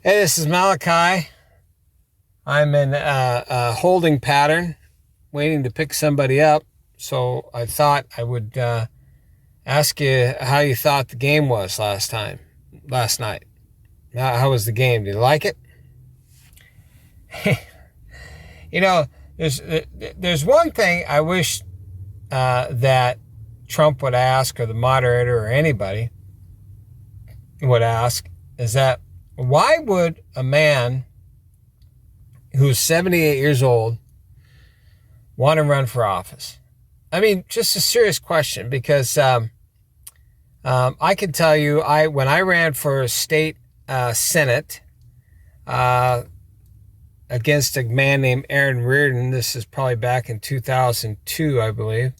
Hey, this is Malachi. I'm in a holding pattern, waiting to pick somebody up. So I thought I would ask you how you thought the game was last night. How was the game? Did you like it? You know, there's one thing I wish that Trump would ask, or the moderator, or anybody would ask, is that why would a man who's 78 years old want to run for office? I mean, just a serious question, because I can tell you, when I ran for state senate against a man named Aaron Reardon, this is probably back in 2002, I believe,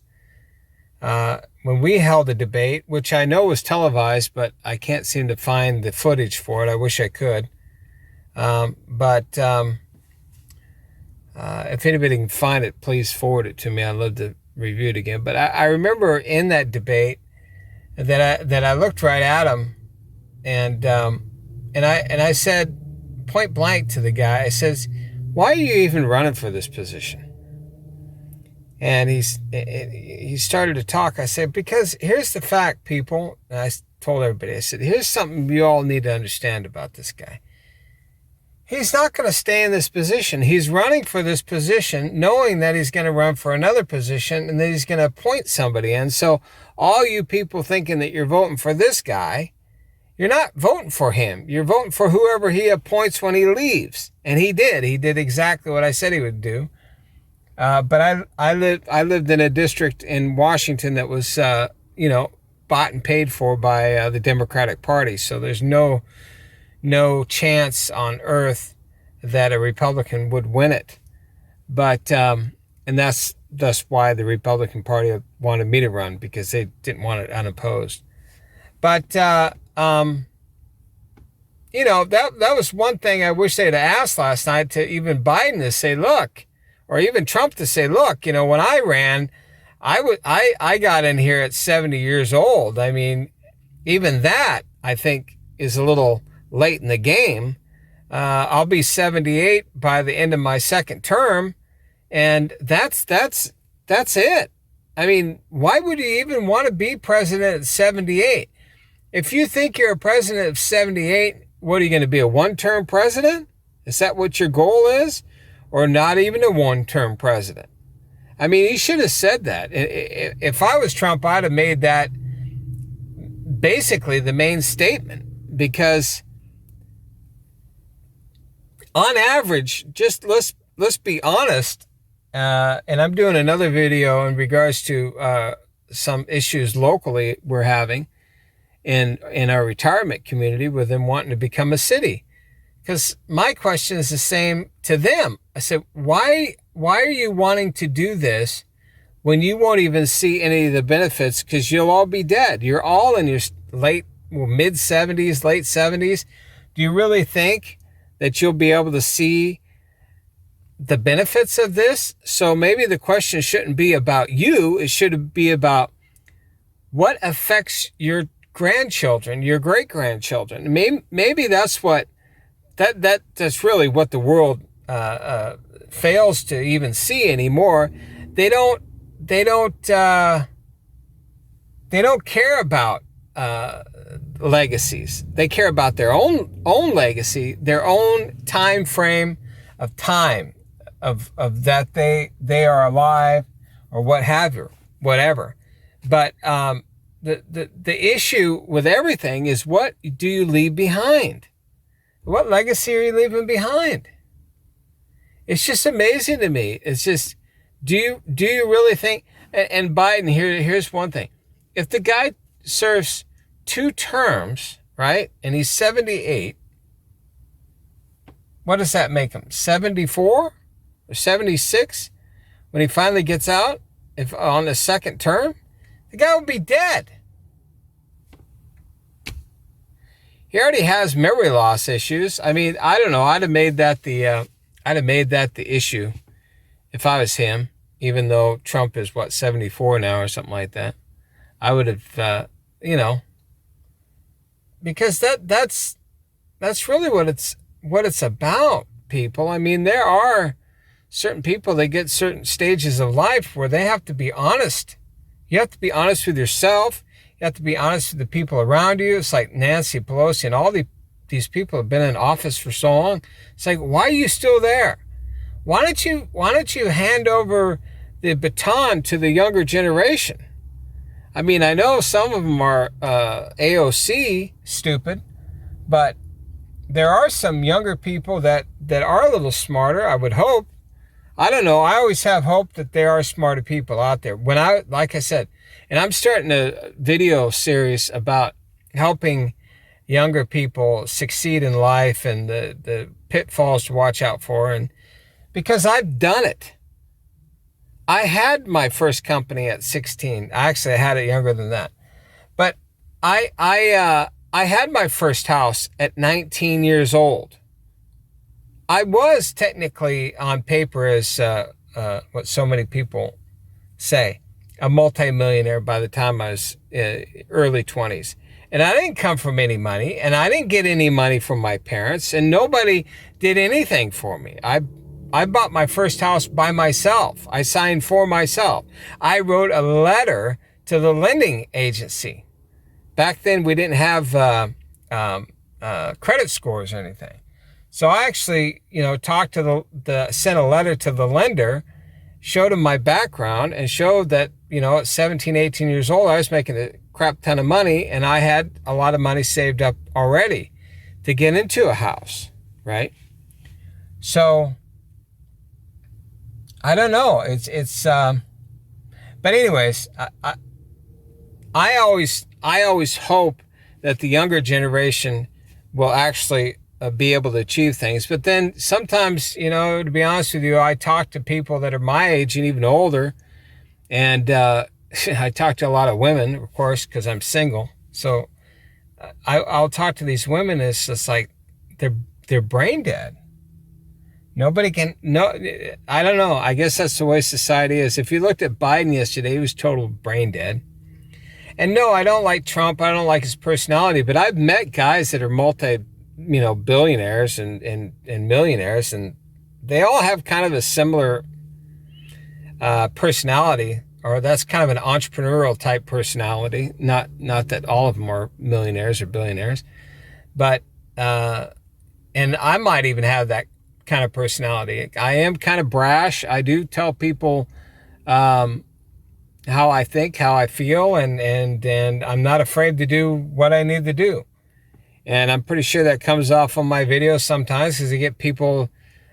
when we held a debate, which I know was televised, but I can't seem to find the footage for it. I wish I could. If anybody can find it, please forward it to me. I'd love to review it again. But I remember in that debate that I looked right at him, and I said point blank to the guy, I says, "Why are you even running for this position?" And he started to talk. I said, "Because here's the fact, people." And I told everybody, I said, "Here's something you all need to understand about this guy. He's not going to stay in this position. He's running for this position knowing that he's going to run for another position and that he's going to appoint somebody in. So all you people thinking that you're voting for this guy, you're not voting for him. You're voting for whoever he appoints when he leaves." And he did. He did exactly what I said he would do. But I lived in a district in Washington that was, bought and paid for by the Democratic Party. So there's no chance on earth that a Republican would win it. But and that's why the Republican Party wanted me to run, because they didn't want it unopposed. But that was one thing I wish they'd asked last night, to even Biden, to say, look, or even Trump to say, look, when I ran, I got in here at 70 years old. I mean, even that I think is a little late in the game. I'll be 78 by the end of my second term, and that's it. I mean, why would you even want to be president at 78? If you think you're a president of 78, what are you going to be, a one-term president? Is that what your goal is? Or not even a one-term president? I mean, he should have said that. If I was Trump, I'd have made that basically the main statement, because on average, just let's be honest, and I'm doing another video in regards to some issues locally we're having in our retirement community, with them wanting to become a city. Because my question is the same to them. I said, why are you wanting to do this when you won't even see any of the benefits, because you'll all be dead? You're all in your mid-70s, late 70s. Do you really think that you'll be able to see the benefits of this? So maybe the question shouldn't be about you. It should be about what affects your grandchildren, your great-grandchildren. Maybe that's what that's really what the world fails to even see anymore. They don't care about legacies. They care about their own legacy, their own time frame of time of that they are alive, or what have you, whatever. But the issue with everything is, what do you leave behind? What legacy are you leaving behind? It's just amazing to me. It's just, do you really think? And Biden, here's one thing: if the guy serves 2 terms, right, and he's 78, what does that make him? 74 or 76 when he finally gets out? If on the second term, the guy will be dead. He already has memory loss issues. I mean, I don't know. I'd have made that the issue if I was him. Even though Trump is 74 now or something like that, I would have, because that's really what it's what it's about, people. I mean, there are certain people that get certain stages of life where they have to be honest. You have to be honest with yourself. You have to be honest with the people around you. It's like Nancy Pelosi and all these people have been in office for so long. It's like, why are you still there? Why don't you hand over the baton to the younger generation? I mean, I know some of them are AOC stupid, but there are some younger people that are a little smarter, I would hope. I don't know. I always have hope that there are smarter people out there. Like I said, and I'm starting a video series about helping younger people succeed in life and the pitfalls to watch out for. And because I've done it. I had my first company at 16. Actually, I had it younger than that. But I had my first house at 19 years old. I was technically on paper as what so many people say, a multimillionaire by the time I was early 20s. And I didn't come from any money, and I didn't get any money from my parents, and nobody did anything for me. I bought my first house by myself. I signed for myself. I wrote a letter to the lending agency. Back then, we didn't have credit scores or anything. So I actually, talked to sent a letter to the lender, showed him my background, and showed that, at 17, 18 years old, I was making a crap ton of money, and I had a lot of money saved up already to get into a house, right? So I don't know. But anyways, I always hope that the younger generation will actually be able to achieve things. But then sometimes, to be honest with you, I talk to people that are my age and even older, and I talk to a lot of women, of course, because I'm single. So I'll talk to these women. And it's just like they're brain dead. Nobody can, no, I don't know. I guess that's the way society is. If you looked at Biden yesterday, he was total brain dead. And no, I don't like Trump. I don't like his personality, but I've met guys that are billionaires and millionaires, and they all have kind of a similar personality, or that's kind of an entrepreneurial type personality. Not that all of them are millionaires or billionaires, but, and I might even have that kind of personality. I am kind of brash. I do tell people how I think, how I feel, and I'm not afraid to do what I need to do. And I'm pretty sure that comes off on my videos sometimes, because I get people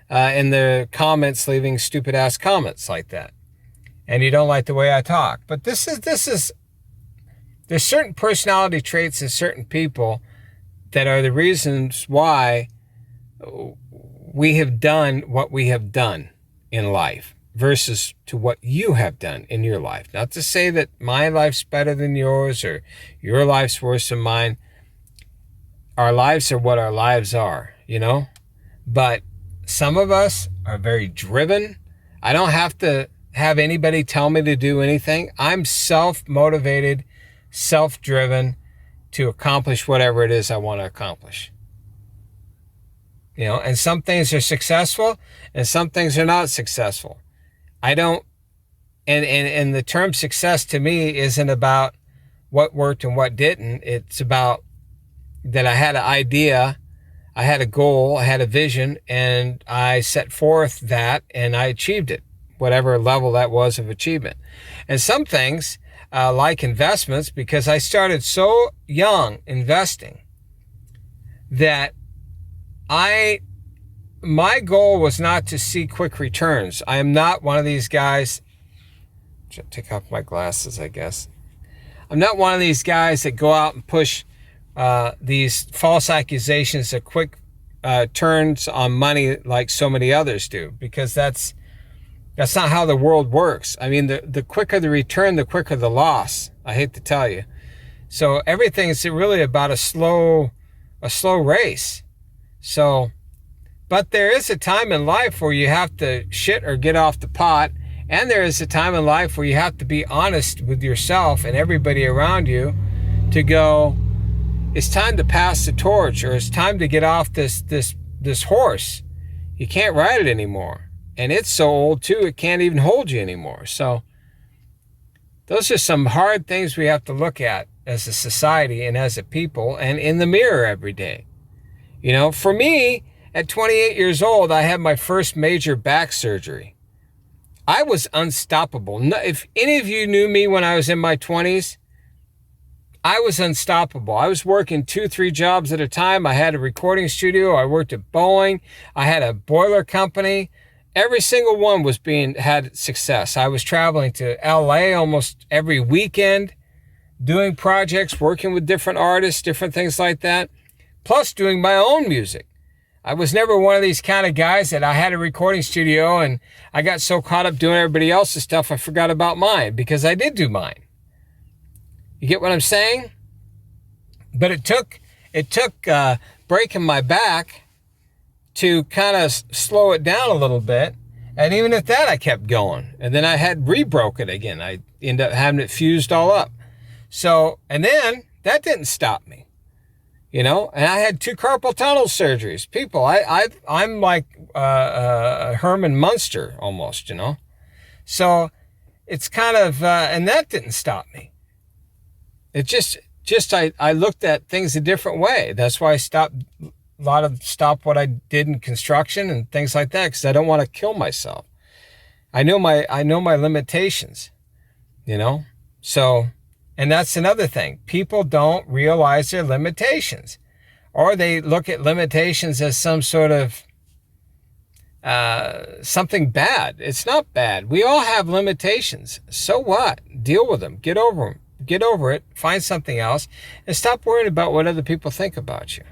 in the comments leaving stupid ass comments like that. And you don't like the way I talk. But this is there's certain personality traits in certain people that are the reasons why we have done what we have done in life versus to what you have done in your life. Not to say that my life's better than yours or your life's worse than mine. Our lives are what our lives are, But some of us are very driven. I don't have to have anybody tell me to do anything. I'm self-motivated, self-driven to accomplish whatever it is I want to accomplish. And some things are successful and some things are not successful. I don't, and the term success to me isn't about what worked and what didn't. It's about that I had an idea, I had a goal, I had a vision, and I set forth that and I achieved it, whatever level that was of achievement. And some things, like investments, because I started so young investing that my goal was not to see quick returns. I am not one of these guys. Take off my glasses, I guess. I'm not one of these guys that go out and push these false accusations of quick turns on money like so many others do, because that's not how the world works. I mean, the quicker the return, the quicker the loss. I hate to tell you. So everything is really about a slow race. So, but there is a time in life where you have to shit or get off the pot. And there is a time in life where you have to be honest with yourself and everybody around you to go, it's time to pass the torch, or it's time to get off this this horse. You can't ride it anymore. And it's so old too, it can't even hold you anymore. So those are some hard things we have to look at as a society and as a people and in the mirror every day. You know, for me, at 28 years old, I had my first major back surgery. I was unstoppable. If any of you knew me when I was in my 20s, I was unstoppable. I was working 2-3 jobs at a time. I had a recording studio. I worked at Boeing. I had a boiler company. Every single one had success. I was traveling to LA almost every weekend, doing projects, working with different artists, different things like that, plus doing my own music. I was never one of these kind of guys that I had a recording studio and I got so caught up doing everybody else's stuff I forgot about mine, because I did do mine. You get what I'm saying? But it took breaking my back to kind of slow it down a little bit. And even at that, I kept going. And then I had re-broke it again. I ended up having it fused all up. So, and then that didn't stop me. You know, and I had 2 carpal tunnel surgeries. People, I'm like Herman Munster almost, you know. So it's kind of, and that didn't stop me. It just I looked at things a different way. That's why I stopped what I did in construction and things like that, because I don't want to kill myself. I know my limitations, you know. So. And that's another thing. People don't realize their limitations, or they look at limitations as some sort of something bad. It's not bad. We all have limitations. So what? Deal with them. Get over them. Get over it. Find something else and stop worrying about what other people think about you.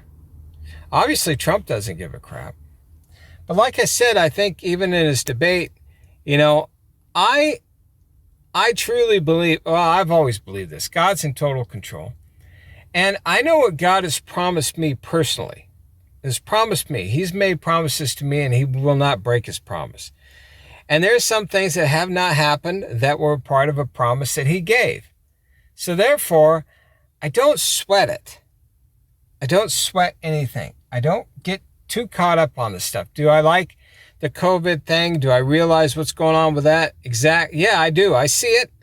Obviously, Trump doesn't give a crap. But like I said, I think even in his debate, you know, I truly believe, well, I've always believed this. God's in total control. And I know what God has promised me personally. Has promised me. He's made promises to me and he will not break his promise. And there's some things that have not happened that were part of a promise that he gave. So therefore, I don't sweat it. I don't sweat anything. I don't get too caught up on this stuff. Do I like the COVID thing? Do I realize what's going on with that? Yeah, I do. I see it.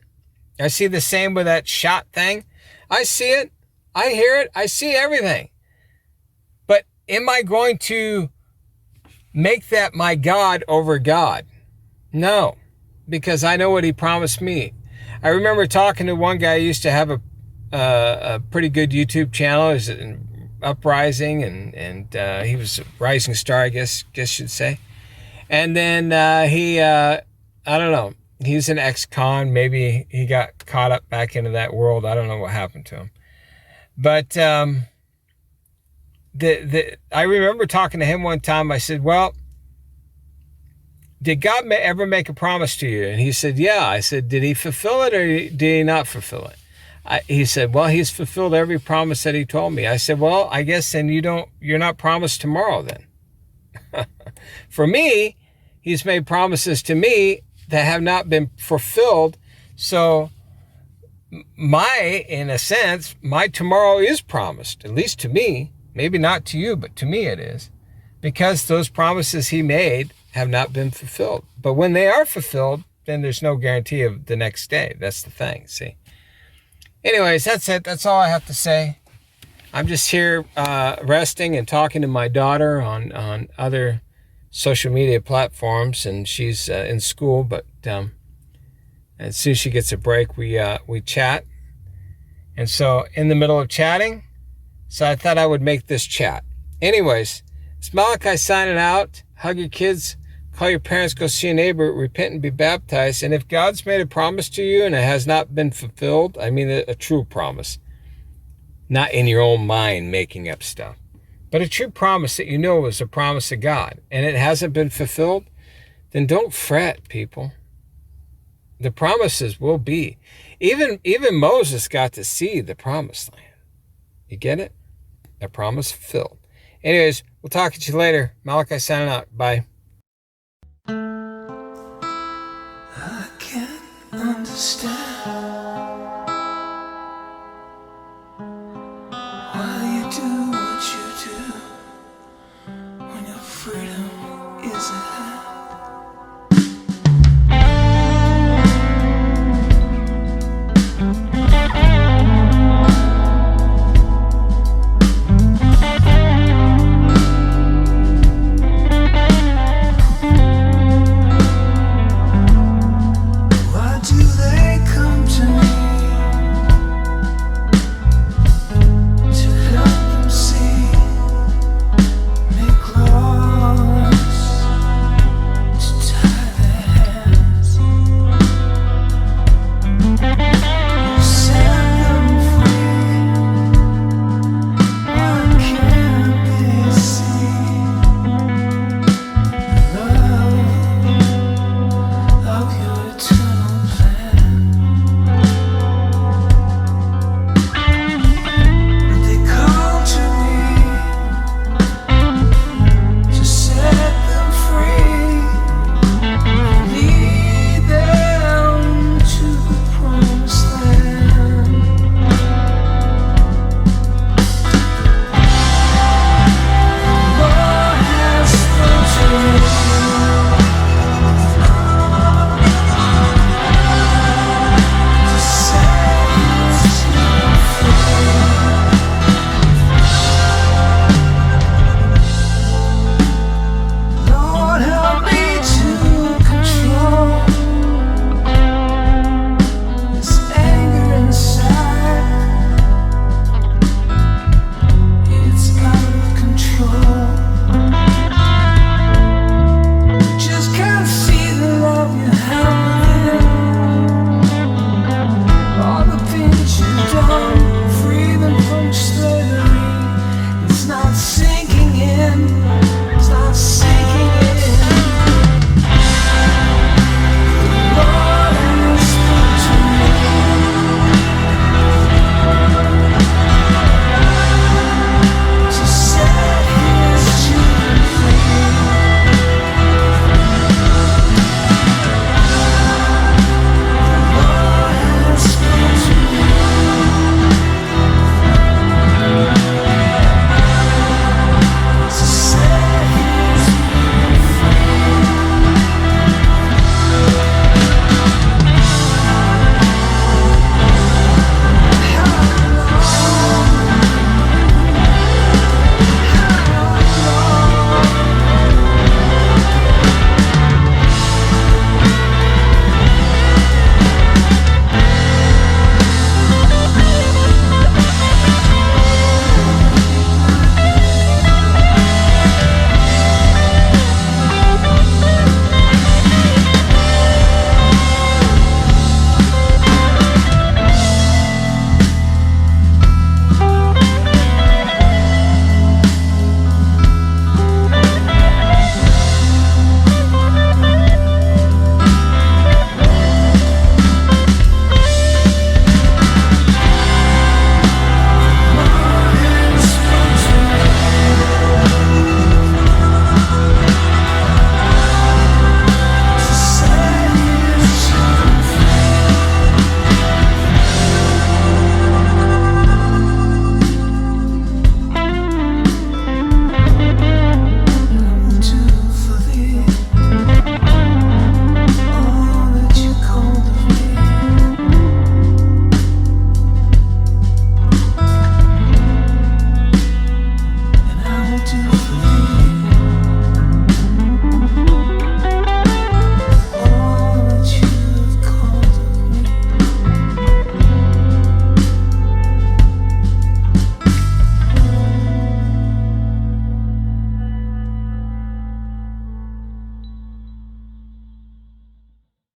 I see the same with that shot thing. I see it. I hear it. I see everything. But am I going to make that my God over God? No, because I know what he promised me. I remember talking to one guy who used to have a pretty good YouTube channel. He was in Uprising, and he was a rising star, I guess you'd say. And then I don't know, he's an ex-con. Maybe he got caught up back into that world. I don't know what happened to him. But I remember talking to him one time. I said, well, did God ever make a promise to you? And he said, yeah. I said, did he fulfill it or did he not fulfill it? He said, well, he's fulfilled every promise that he told me. I said, well, I guess then you're not promised tomorrow then. For me, he's made promises to me that have not been fulfilled. So in a sense, my tomorrow is promised, at least to me. Maybe not to you, but to me it is. Because those promises he made have not been fulfilled. But when they are fulfilled, then there's no guarantee of the next day. That's the thing, see? Anyways, that's it. That's all I have to say. I'm just here resting and talking to my daughter on other social media platforms, and she's in school, but as soon as she gets a break, we chat. And so in the middle of chatting, so I thought I would make this chat. Anyways, it's Malachi signing out. Hug your kids, call your parents, go see a neighbor, repent and be baptized. And if God's made a promise to you and it has not been fulfilled, I mean a true promise, not in your own mind making up stuff, but a true promise that you know is a promise of God, and it hasn't been fulfilled, then don't fret, people. The promises will be. Even Moses got to see the promised land. You get it? A promise fulfilled. Anyways, we'll talk to you later. Malachi signing out. Bye. I can't understand why you do what you do when you're freedom.